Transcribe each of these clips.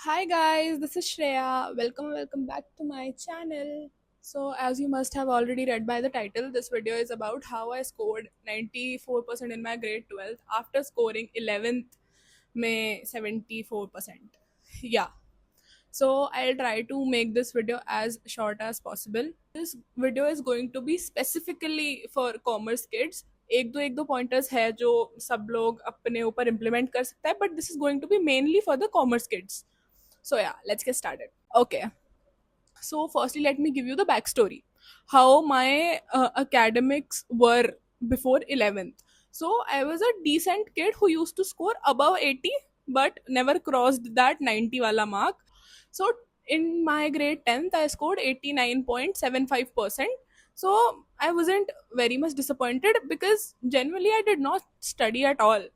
Hi guys, this is Shreya. Welcome back to my channel. So, as you must have already read by the title, this video is about how I scored 94% in my grade 12th after scoring 11th May 74%. Yeah. So, I'll try to make this video as short as possible. This video is going to be specifically for commerce kids. एक दो pointers है जो सब लोग अपने ऊपर implement कर सकता है, but this is going to be mainly for the commerce kids. So yeah, let's get started. Okay. So firstly, let me give you the backstory. How my academics were before 11th. So I was a decent kid who used to score above 80, but never crossed that 90 wala mark. So in my grade 10th, I scored 89.75%. So I wasn't very much disappointed because genuinely I did not study at all.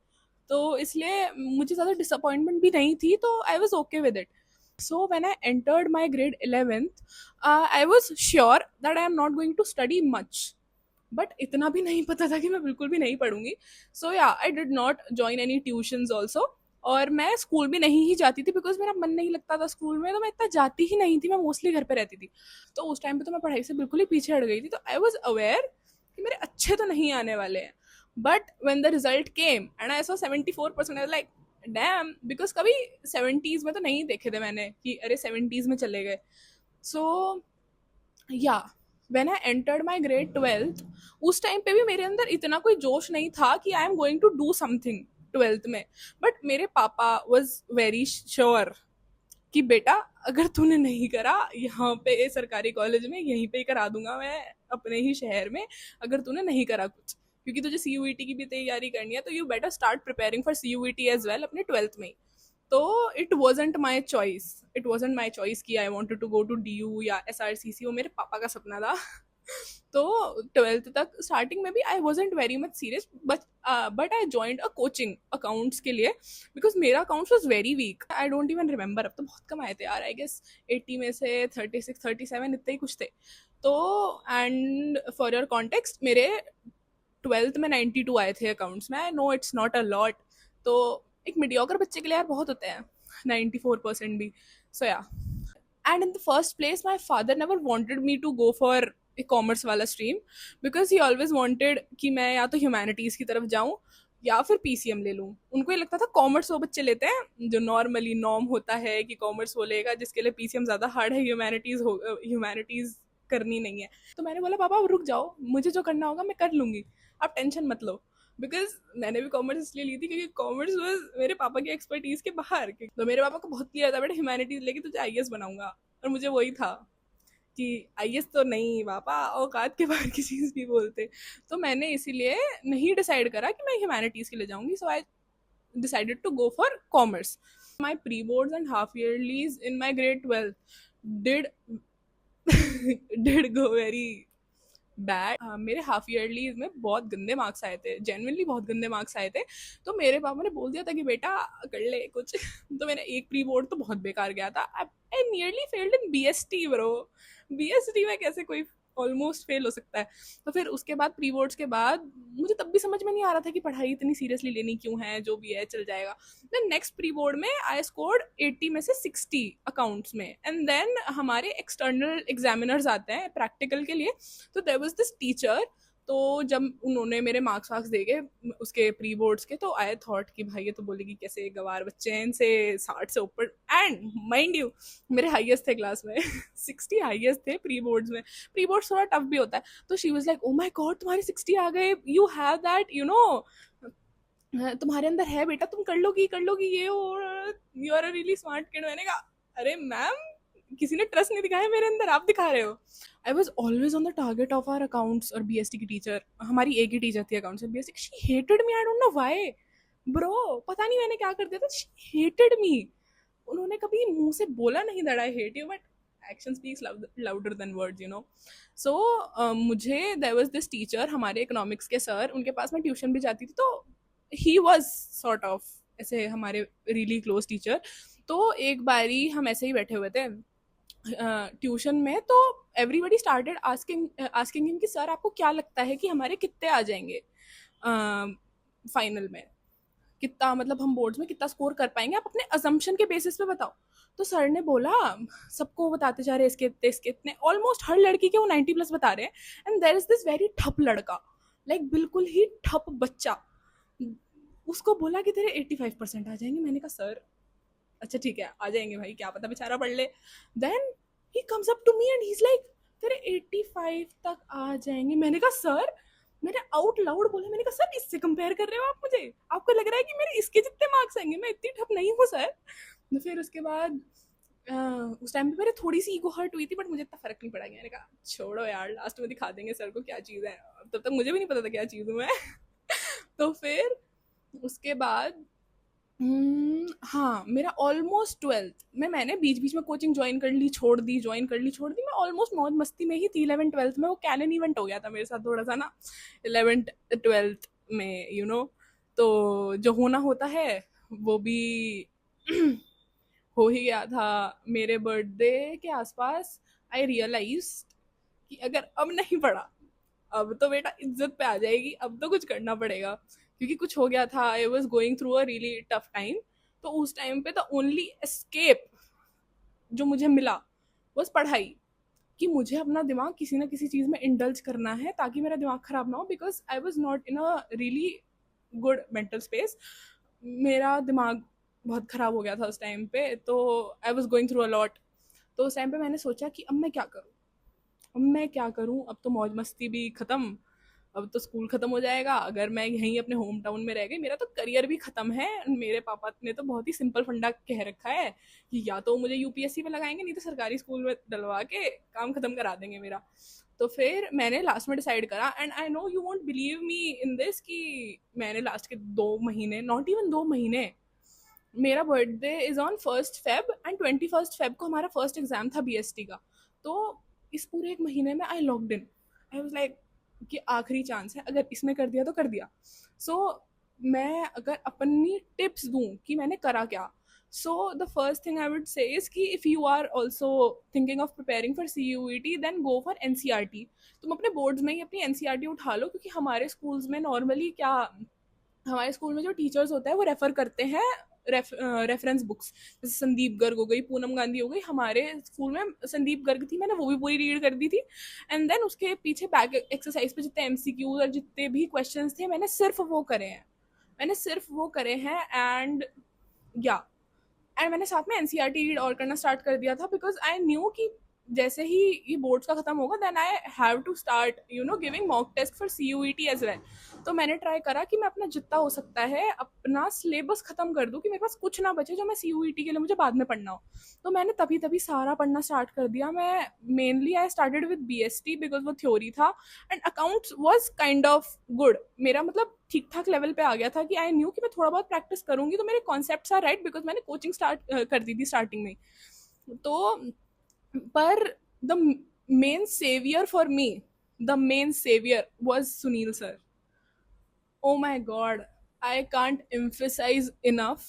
तो इसलिए मुझे ज़्यादा disappointment भी नहीं थी, तो I was okay with it. So when I entered my grade 11th, I was sure that I am not going to study much. But इतना भी नहीं पता था कि मैं बिल्कुल भी नहीं पढ़ूंगी. सो या I did not join any tuitions also. और मैं स्कूल भी नहीं ही जाती थी बिकॉज मेरा मन नहीं लगता था स्कूल में, तो मैं इतना जाती ही नहीं थी. मैं मोस्टली घर पे रहती थी. तो उस टाइम पे तो मैं पढ़ाई से बिल्कुल ही पीछे हट गई थी. तो आई वॉज अवेयर कि मेरे अच्छे तो नहीं आने वाले हैं. But when the result came and I saw 74%, I like damn, because कभी 70s में तो नहीं देखे थे मैंने कि अरे 70s में चले गए. सो या when I entered my grade 12th, उस टाइम पे भी मेरे अंदर इतना कोई जोश नहीं था कि I am going to do something 12th में. बट मेरे पापा वॉज वेरी श्योर कि बेटा, अगर तूने नहीं करा यहाँ पे सरकारी कॉलेज में, यहीं पे ही करा दूंगा मैं अपने ही शहर में, अगर तूने नहीं करा कुछ, क्योंकि तुझे सीयूईटी की भी तैयारी करनी है, तो you better start preparing for CUET as well अपने 12th में ही. तो इट वॉजेंट माई चॉइस कि I wanted to go to D U या SRCC. वो मेरे पापा का सपना था. तो 12th तक स्टार्टिंग में भी I wasn't very much serious, but I joined a coaching accounts के लिए बिकॉज मेरा accounts was very weak. I don't even remember, अब तो बहुत कम आए थे यार. आई गेस 80 में से 36-37 इतने ही कुछ थे. तो एंड फॉर योर कॉन्टेक्स्ट, मेरे 12th में 92 आए थे अकाउंट्स में. I know it's not a lot. तो एक मीडियोकर बच्चे के लिए यार बहुत होते हैं 94% भी. So ya, and in the first place my father never wanted me to go for a commerce वाला stream because he always wanted कि मैं या तो ह्यूमैनिटीज़ की तरफ जाऊँ या फिर PCM ले लूँ. उनको ये लगता था कॉमर्स वो बच्चे लेते हैं जो नॉर्मली नॉर्म होता है कि कॉमर्स वो लेगा जिसके लिए PCM ज़्यादा हार्ड है, ह्यूमैनिटीज़ करनी नहीं है. तो मैंने बोला पापा रुक जाओ, मुझे जो करना होगा मैं कर लूँगी, आप टेंशन मत लो. बिकॉज मैंने भी कॉमर्स इसलिए ली थी क्योंकि कॉमर्स वॉज मेरे पापा की एक्सपर्टीज के बाहर. तो मेरे पापा को बहुत क्लियर था, बेटा ह्यूमैनिटीज लेके तुझे IAS बनाऊंगा. और मुझे वही था कि IAS तो नहीं पापा, औकात के बाहर की चीज़ भी बोलते. तो मैंने इसीलिए नहीं डिसाइड करा कि मैं ह्यूमैनिटीज के लिए जाऊंगी. So I decided to go for commerce. My pre boards and half yearlies in my grade 12 did did go very bad. मेरे हाफ ईयरली में बहुत गंदे मार्क्स आए थे, जेन्युइनली बहुत गंदे मार्क्स आए थे. तो मेरे पापा ने बोल दिया था कि बेटा कर ले कुछ. तो मेरा एक प्री बोर्ड तो बहुत बेकार गया था. I nearly failed in BST bro. BST में कैसे कोई ऑलमोस्ट फेल हो सकता है. तो फिर उसके बाद प्री बोर्ड्स के बाद मुझे तब भी समझ में नहीं आ रहा था कि पढ़ाई इतनी सीरियसली लेनी क्यों है, जो भी है चल जाएगा. देन नेक्स्ट प्री बोर्ड में आई स्कोर्ड 80 में से 60 अकाउंट्स में. एंड देन हमारे एक्सटर्नल एग्जामिनर्स आते हैं प्रैक्टिकल के लिए. तो देयर वाज दिस टीचर. तो जब उन्होंने मेरे मार्क्स वार्क्स देखे उसके प्री बोर्ड्स के, तो आई थॉट कि भाई ये तो बोलेगी कैसे गवार बच्चे हैं, इनसे 60 से ऊपर. एंड माइंड यू, मेरे हाईएस्ट थे क्लास में. 60 हाईएस्ट थे प्री बोर्ड्स में. प्री बोर्ड्स थोड़ा टफ भी होता है. तो she was like oh my God तुम्हारे 60 आ गए, you have that, you know, तुम्हारे अंदर है बेटा, तुम कर लोगी ये, और you are a really smart kid. मैंने कहा अरे मैम, किसी ने ट्रस्ट नहीं दिखाया मेरे अंदर, आप दिखा रहे हो. I was always on the target of our accounts और BST की टीचर. हमारी एक ही टीचर थी अकाउंट्स और BST. She hated me, I don't know why bro. पता नहीं मैंने क्या कर दिया था, शी हेटेड मी. उन्होंने कभी मुंह से बोला नहीं that I hate you, but action speaks louder than words, you know. So मुझे देयर वाज दिस टीचर, हमारे इकोनॉमिक्स के सर, उनके पास मैं ट्यूशन भी जाती थी. तो ही वॉज सॉर्ट ऑफ ऐसे हमारे रियली क्लोज टीचर. तो एक बारी हम ऐसे ही बैठे हुए थे ट्यूशन में. तो एवरीबडी स्टार्टेड आस्किंग हिम कि सर आपको क्या लगता है कि हमारे कितने आ जाएंगे फाइनल में. कितना मतलब हम बोर्ड्स में कितना स्कोर कर पाएंगे, आप अपने असम्पशन के बेसिस पे बताओ। तो सर ने बोला सबको बताते जा रहे इसके इतने, ऑलमोस्ट हर लड़की के वो 90+ बता रहे हैं। And there is this very ठप लड़का, लाइक बिल्कुल ही ठप बच्चा, उसको बोला कि तेरे 85% आ जाएंगे। मैंने कहा सर अच्छा ठीक है आ जाएंगे भाई, क्या पता बेचारा पढ़ ले। Then he comes up to me and he is like तेरे 85 तक आ जाएंगे। मैंने कहा सर, मैंने आउट लाउड बोला, मैंने कहा सर इससे कंपेयर कर रहे हो आप मुझे, आपको लग रहा है कि मेरे इसके जितने मार्क्स आएंगे, मैं इतनी ठप नहीं हूँ सर। तो फिर उसके बाद उस टाइम पे मेरे थोड़ी सी ईगो हर्ट हुई थी, बट मुझे इतना फर्क नहीं पड़ा। मैंने कहा छोड़ो यार, लास्ट में दिखा देंगे सर को क्या चीज़ है, तब तक मुझे भी नहीं पता था क्या चीज़ हूँ मैं। तो फिर उसके बाद हाँ, मेरा ऑलमोस्ट 12th में मैंने बीच बीच में कोचिंग ज्वाइन कर ली, छोड़ दी, ज्वाइन कर ली, छोड़ दी। मैं ऑलमोस्ट मौज मस्ती में ही थी 11th 12th में। वो कैनन इवेंट हो गया था मेरे साथ थोड़ा सा ना 11th 12th में, तो जो होना होता है वो भी हो ही गया था। मेरे बर्थडे के आसपास आई रियलाइज कि अगर अब नहीं पढ़ा, अब तो बेटा इज्जत पे आ जाएगी, अब तो कुछ करना पड़ेगा, क्योंकि कुछ हो गया था। I was going through a really tough time. तो उस टाइम पे द ओनली एस्केप जो मुझे मिला बस पढ़ाई, कि मुझे अपना दिमाग किसी ना किसी चीज़ में इंडल्ज करना है ताकि मेरा दिमाग खराब ना हो, because I was not in a really good mental space. मेरा दिमाग बहुत खराब हो गया था उस टाइम पे, तो I was going through a lot. तो उस टाइम पे मैंने सोचा कि अब मैं क्या करूँ, अब मैं क्या करूँ, अब तो मौज मस्ती भी ख़त्म, अब तो स्कूल ख़त्म हो जाएगा, अगर मैं यहीं अपने होम टाउन में रह गई मेरा तो करियर भी ख़त्म है। मेरे पापा ने तो बहुत ही सिंपल फंडा कह रखा है कि या तो मुझे यूपीएससी में लगाएंगे, नहीं तो सरकारी स्कूल में डलवा के काम ख़त्म करा देंगे मेरा। तो फिर मैंने लास्ट में डिसाइड करा, and I know you won't believe me in this, कि मैंने लास्ट के 2 महीने, नॉट इवन 2 महीने, मेरा birthday is on 1st Feb and 21st Feb को हमारा फर्स्ट एग्जाम था बीएसटी का। तो इस पूरे एक महीने में I locked in, I was like कि आखिरी चांस है, अगर इसने कर दिया तो कर दिया। सो मैं अगर अपनी टिप्स दूं कि मैंने करा क्या, so the first thing I would say is कि if you are also thinking of preparing for CUET then go for NCERT. तुम अपने बोर्ड्स में ही अपनी एनसीईआरटी उठा लो, क्योंकि हमारे स्कूल्स में नॉर्मली क्या, हमारे स्कूल में जो टीचर्स होते हैं वो रेफर करते हैं रेफरेंस बुक्स, जैसे संदीप गर्ग हो गई, पूनम गांधी हो गई। हमारे स्कूल में संदीप गर्ग थी, मैंने वो भी पूरी रीड कर दी थी। एंड देन उसके पीछे बैक एक्सरसाइज पे जितने MCQs और जितने भी क्वेश्चंस थे मैंने सिर्फ वो करे हैं, मैंने सिर्फ वो करे हैं। एंड या एंड मैंने साथ में एनसीईआरटी रीड और करना स्टार्ट कर दिया था, बिकॉज आई न्यू कि जैसे ही ये बोर्ड्स का खत्म होगा then I have to start giving mock test for CUET as well. तो मैंने ट्राई करा कि मैं अपना जितना हो सकता है अपना सिलेबस खत्म कर दूं, कि मेरे पास कुछ ना बचे जो मैं CUET के लिए मुझे बाद में पढ़ना हो। तो मैंने तभी तभी सारा पढ़ना स्टार्ट कर दिया। मैं mainly I started with BST because वो थ्योरी था, and accounts was kind of good, मेरा मतलब ठीक ठाक लेवल पे आ गया था कि आई न्यू कि मैं थोड़ा बहुत प्रैक्टिस करूंगी तो मेरे कॉन्सेप्ट्स आर राइट, बिकॉज मैंने कोचिंग स्टार्ट कर दी थी स्टार्टिंग में। तो पर the main saviour for me, the main saviour was Sunil sir. Oh my God, I can't emphasise enough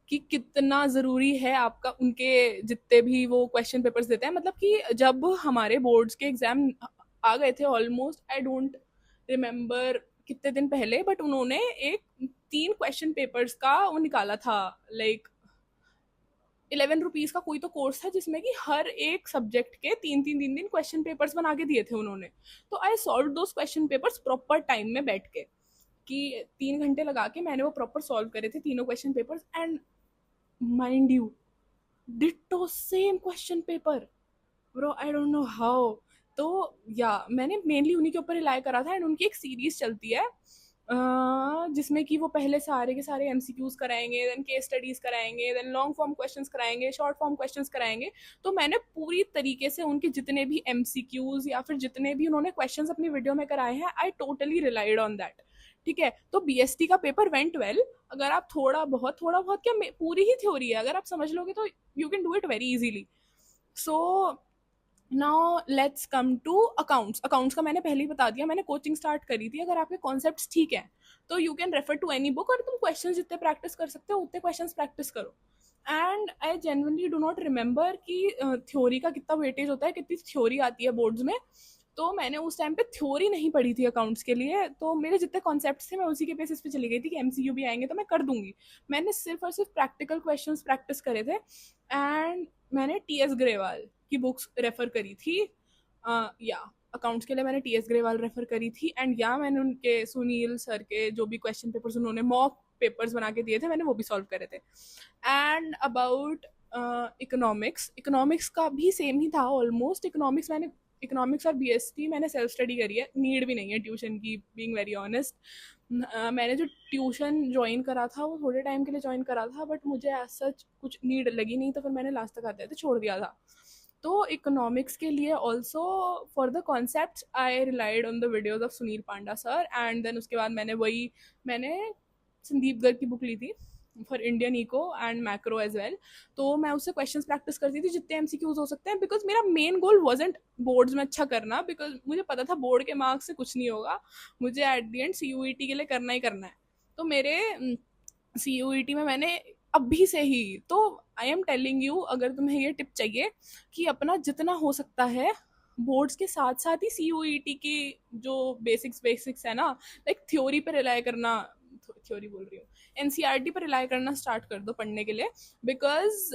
कि कितना ज़रूरी है आपका उनके जितने भी वो क्वेश्चन पेपर्स देते हैं। मतलब कि जब हमारे बोर्ड्स के एग्ज़ाम आ गए थे ऑलमोस्ट, आई डोंट रिमेम्बर कितने दिन पहले, बट उन्होंने एक 3 क्वेश्चन पेपर्स का वो निकाला था, लाइक 11 रुपीज़ का कोई तो कोर्स था जिसमें कि हर एक सब्जेक्ट के 3 3 3 3 क्वेश्चन पेपर्स बना के दिए थे उन्होंने। तो I solve those question papers proper time में बैठ के, कि 3 घंटे लगा के मैंने वो प्रॉपर सॉल्व करे थे तीनों question papers. And mind you, ditto same question paper, bro I don't know how. तो या मैंने मेनली उन्हीं के ऊपर रिलाई करा था। एंड उनकी एक सीरीज चलती है जिसमें कि वो पहले सारे के सारे MCQs कराएंगे, देन केस स्टडीज कराएंगे, देन लॉन्ग फॉर्म क्वेश्चंस कराएंगे, शॉर्ट फॉर्म क्वेश्चंस कराएंगे। तो मैंने पूरी तरीके से उनके जितने भी MCQs या फिर जितने भी उन्होंने क्वेश्चंस अपनी वीडियो में कराए हैं, I totally relied on that. ठीक है, तो BST का पेपर वेंट वेल। अगर आप थोड़ा बहुत क्या, पूरी ही थ्योरी है, अगर आप समझ लोगे तो you can do it very easily. So now let's come to accounts. Accounts का मैंने पहले ही बता दिया, मैंने कोचिंग स्टार्ट करी थी। अगर आपके कॉन्सेप्ट्स ठीक है तो you can refer to any book, और तुम क्वेश्चंस जितने प्रैक्टिस कर सकते हो उतने क्वेश्चंस प्रैक्टिस करो। And I genuinely do not remember कि थ्योरी का कितना वेटेज होता है, कितनी थ्योरी आती है बोर्ड्स में। तो मैंने उस टाइम पे थ्योरी नहीं पढ़ी थी अकाउंट्स के लिए, तो मेरे जितने कॉन्सेप्ट्स थे मैं उसी के बेसिस पे चली गई थी कि एमसीक्यू भी आएंगे तो मैं कर दूंगी। मैंने सिर्फ और सिर्फ प्रैक्टिकल क्वेश्चंस प्रैक्टिस करे थे। एंड मैंने टीएस ग्रेवाल की बुक्स रेफर करी थी। या अकाउंट्स के लिए मैंने टीएस ग्रेवाल रेफर करी थी। एंड या मैंने उनके सुनील सर के जो भी क्वेश्चन पेपर्स उन्होंने मॉक पेपर्स बना के दिए थे मैंने वो भी सॉल्व करे थे। एंड अबाउट इकोनॉमिक्स, इकोनॉमिक्स का भी सेम ही था ऑलमोस्ट। इकोनॉमिक्स और बीएसटी मैंने सेल्फ स्टडी करी है, नीड भी नहीं है ट्यूशन की, बीइंग वेरी ऑनेस्ट। मैंने जो ट्यूशन ज्वाइन करा था वो थोड़े टाइम के लिए ज्वाइन करा था, बट मुझे एज सच कुछ नीड लगी नहीं, तो फिर मैंने लास्ट तक आते आते छोड़ दिया था। तो इकोनॉमिक्स के लिए also for the concept I relied on the videos of Sunil Panda sir. And then उसके बाद मैंने संदीप गर्ग की बुक ली थी for Indian eco and macro as well. तो मैं उससे क्वेश्चंस प्रैक्टिस करती थी जितने एमसीक्यूज हो सकते हैं, बिकॉज मेरा मेन गोल वॉजेंट बोर्ड्स में अच्छा करना, बिकॉज मुझे पता था बोर्ड के मार्क्स से कुछ नहीं होगा, मुझे एट दी एंड सीयूईटी के लिए करना ही करना है। तो मेरे सीयूईटी में मैंने अभी से ही, तो आई एम टेलिंग यू, अगर तुम्हें ये टिप चाहिए कि अपना जितना हो सकता है बोर्ड्स के साथ साथ ही सीयूईटी की जो बेसिक्स है ना, लाइक थ्योरी पे रिलाई करना, थ्योरी बोल रही हूँ, एनसीईआरटी पर रिलाई करना स्टार्ट कर दो पढ़ने के लिए। बिकॉज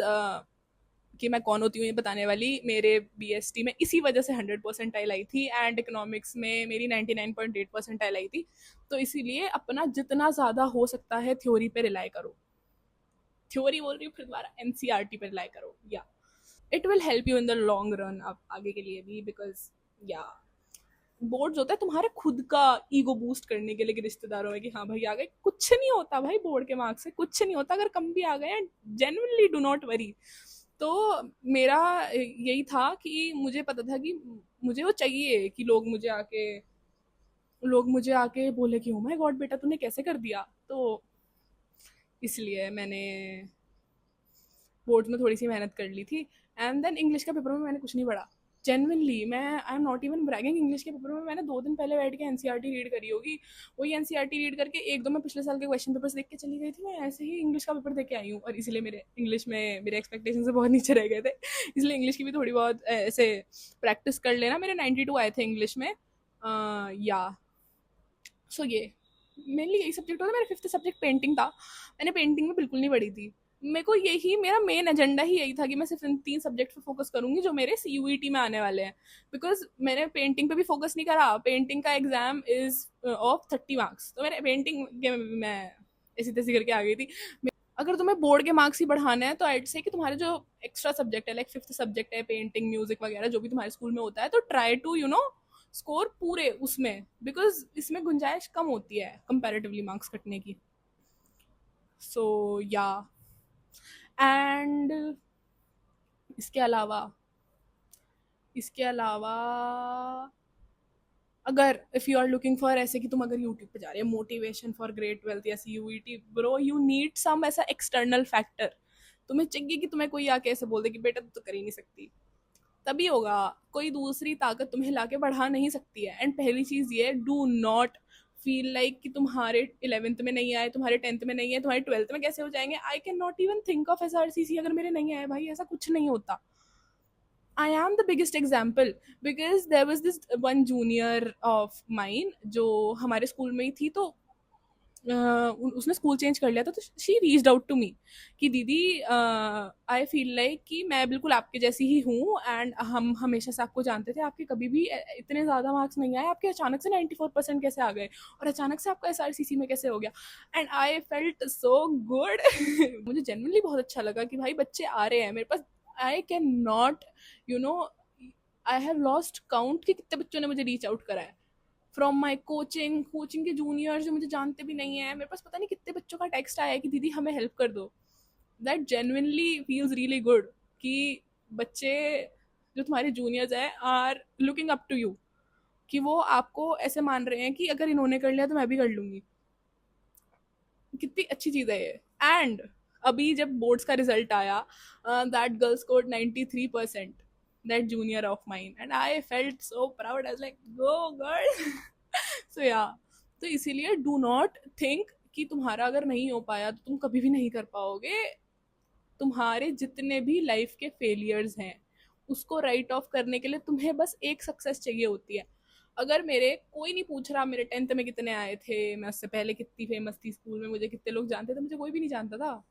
कि मैं कौन होती हूँ ये बताने वाली, मेरे बीएसटी में इसी वजह से 100% आई थी एंड इकोनॉमिक्स में मेरी 99.8% आई थी। तो इसीलिए अपना जितना ज़्यादा हो सकता है थ्योरी पे रिलाई करो, थ्योरी बोल रही हूँ फिर दोबारा, एनसीईआरटी पे रिलाई करो। या it will help you in the long run आप आगे के लिए भी, बिकॉज या बोर्ड्स होता है तुम्हारे खुद का ईगो बूस्ट करने के लिए कि रिश्तेदारों में कि हाँ भाई आ गए, कुछ नहीं होता भाई बोर्ड के मार्क्स से, कुछ नहीं होता, अगर कम भी आ गए जेन्युइनली डू नॉट वरी। तो मेरा यही था कि मुझे पता था कि मुझे वो चाहिए कि लोग मुझे आके बोले कि ओ माय गॉड बेटा तूने कैसे कर दिया। तो इसलिए मैंने बोर्ड में थोड़ी सी मेहनत कर ली थी। एंड देन इंग्लिश का पेपर में मैंने कुछ नहीं पढ़ा, जेनविनली मैं I am not even bragging. English के पेपर में मैंने 2 दिन पहले बैठ के एनसीईआरटी रीड करी होगी, वही एनसीईआरटी रीड करके एक दो मैं पिछले साल के क्वेश्चन पेपर्स देख के चली गई थी, मैं ऐसे ही इंग्लिश का पेपर देख के आई हूँ। और इसलिए मेरे इंग्लिश में मेरे एक्सपेक्टेशन से बहुत नीचे रह गए थे, इसलिए इंग्लिश की भी थोड़ी बहुत ऐसे प्रैक्टिस कर लेना। मेरे 92 आए थे इंग्लिश में। या सो ये मेनली यही सब्जेक्ट होता है। मेरा 5th सब्जेक्ट पेंटिंग था, मैंने पेंटिंग में बिल्कुल नहीं पढ़ी थी। मेरे को यही मेरा मेन एजेंडा ही यही था कि मैं सिर्फ इन 3 सब्जेक्ट पे फोकस करूंगी जो मेरे सीयूईटी में आने वाले हैं। बिकॉज मैंने पेंटिंग पे भी फोकस नहीं करा, पेंटिंग का एग्जाम इज ऑफ 30 मार्क्स, तो मेरे पेंटिंग के मैं ऐसी तैसी करके आ गई थी। अगर तुम्हें बोर्ड के मार्क्स ही बढ़ाने हैं तो आइड से कि तुम्हारे जो एक्स्ट्रा सब्जेक्ट है लाइक 5th सब्जेक्ट है पेंटिंग म्यूजिक वगैरह जो भी तुम्हारे स्कूल में होता है, तो ट्राई टू स्कोर पूरे उसमें, बिकॉज इसमें गुंजाइश कम होती है कंपैरेटिवली मार्क्स कटने की। सो या एंड इसके अलावा अगर if you are looking for ऐसे कि तुम अगर यूट्यूब पे जा रहे हो मोटिवेशन फॉर ग्रेट ट्वेल्थ या CUET, bro you need some ऐसा एक्सटर्नल फैक्टर। तुम्हें चाहिए कि तुम्हें कोई आके ऐसे बोल दे कि बेटा तू तो कर ही नहीं सकती, तभी होगा। कोई दूसरी ताकत तुम्हें लाके बढ़ा नहीं सकती है। एंड पहली चीज़ ये, डू नॉट फील लाइक कि तुम्हारे 11th में नहीं आए, तुम्हारे 10th में नहीं है, तुम्हारे 12th में कैसे हो जाएंगे। आई can not even think of SRCC अगर मेरे नहीं आए भाई, ऐसा कुछ नहीं होता। I am the biggest example because there was this one junior of mine जो हमारे स्कूल में ही थी, तो उसने स्कूल चेंज कर लिया था, तो she reached out to me कि दीदी आई फील लाइक कि मैं बिल्कुल आपके जैसी ही हूँ एंड हम हमेशा से आपको जानते थे, आपके कभी भी इतने ज़्यादा मार्क्स नहीं आए, आपके अचानक से 94% कैसे आ गए और अचानक से आपका एसआरसीसी में कैसे हो गया। And I felt so good मुझे जेन्युइनली बहुत अच्छा लगा कि भाई बच्चे आ रहे हैं मेरे पास। I can not I have lost count कि कितने बच्चों ने मुझे रीच आउट करा है फ्रॉम माई कोचिंग के जूनियर जो मुझे जानते भी नहीं है। मेरे पास पता नहीं कितने बच्चों का टेक्स्ट आया है कि दीदी हमें हेल्प कर दो। That genuinely feels really good कि बच्चे जो तुम्हारे जूनियर्स हैं are looking up to you, कि वो आपको ऐसे मान रहे हैं कि अगर इन्होंने कर लिया तो मैं भी कर लूंगी। कितनी अच्छी चीज़ है ये। एंड अभी जब बोर्ड्स का रिजल्ट आया, that girl scored 93%, that junior of mine, and I felt so proud, I was like go girl. So ya तो इसीलिए डू नॉट थिंक कि तुम्हारा अगर नहीं हो पाया तो तुम कभी भी नहीं कर पाओगे। तुम्हारे जितने भी लाइफ के फेलियर्स हैं उसको राइट ऑफ करने के लिए तुम्हें बस एक सक्सेस चाहिए होती है। अगर मेरे कोई नहीं पूछ रहा मेरे 10th में कितने आए थे, मैं उससे पहले कितनी फेमस थी स्कूल में, मुझे कितने लोग जानते थे, मुझे कोई भी नहीं जानता था।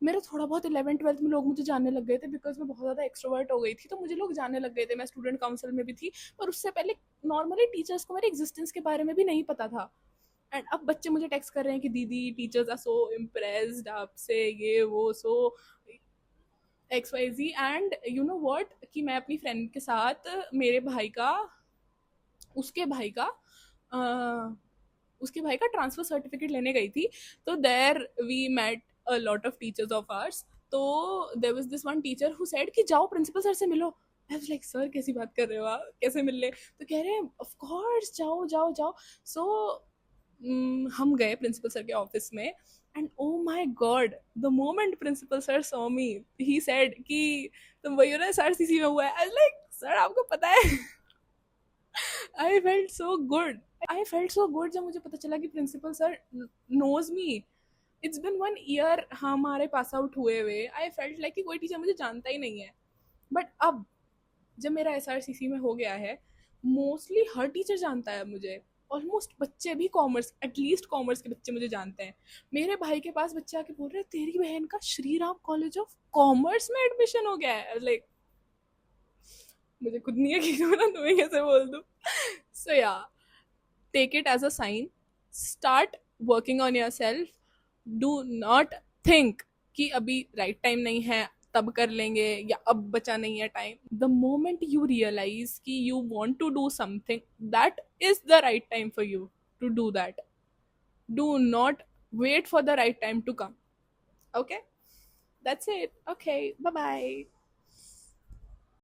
मेरा थोड़ा बहुत 11th 12th में लोग मुझे जानने लग गए थे बिकॉज मैं बहुत ज़्यादा एक्सट्रोवर्ट हो गई थी, तो मुझे लोग जानने लग गए थे, मैं स्टूडेंट काउंसिल में भी थी। पर उससे पहले नॉर्मली टीचर्स को मेरे एग्जिस्टेंस के बारे में भी नहीं पता था। एंड अब बच्चे मुझे टेक्स्ट कर रहे हैं कि दीदी टीचर्स आर सो इम्प्रेस्ड आपसे, ये वो, so X Y Z. And you know what, कि मैं अपनी फ्रेंड के साथ मेरे भाई का, उसके भाई का उसके भाई का ट्रांसफर सर्टिफिकेट लेने गई थी। तो there we met a lot of teachers of ours. तो there was this one teacher who said कि जाओ प्रिंसिपल सर से मिलो। आई वाज लाइक सर कैसी बात कर रहे हो आप, कैसे मिल ले? तो कह रहे हैं ऑफ कोर्स जाओ जाओ जाओ। सो हम गए प्रिंसिपल सर के ऑफिस में। And oh my God, the moment principal sir saw me, he said कि तुम वही हो ना सर सीसी में हुआ है। आई लाइक सर आपको पता है? I felt so good, I felt so good जब मुझे पता चला कि principal sir knows me. It's been 1 year हमारे पास आउट हुए हुए, आई फेल्ट लाइक कि कोई टीचर मुझे जानता ही नहीं है। बट अब जब मेरा एस आर सी सी में हो गया है, मोस्टली हर टीचर जानता है मुझे। ऑलमोस्ट बच्चे भी कॉमर्स, एटलीस्ट कॉमर्स के बच्चे मुझे जानते हैं। मेरे भाई के पास बच्चे आके बोल रहे हैं तेरी बहन का Shri Ram college of commerce में एडमिशन हो गया है। लाइक मुझे खुद नहीं है कि क्यों ना तुम्हें कैसे बोल दूं। So yeah, take it as a sign, start working on yourself. Do not think कि अभी राइट टाइम नहीं है, तब कर लेंगे, या अब बचा नहीं है time. The moment you realise कि you want to do something, that is the right time for you to do that. Do not wait for the right time to come. Okay, that's it. Okay, bye bye.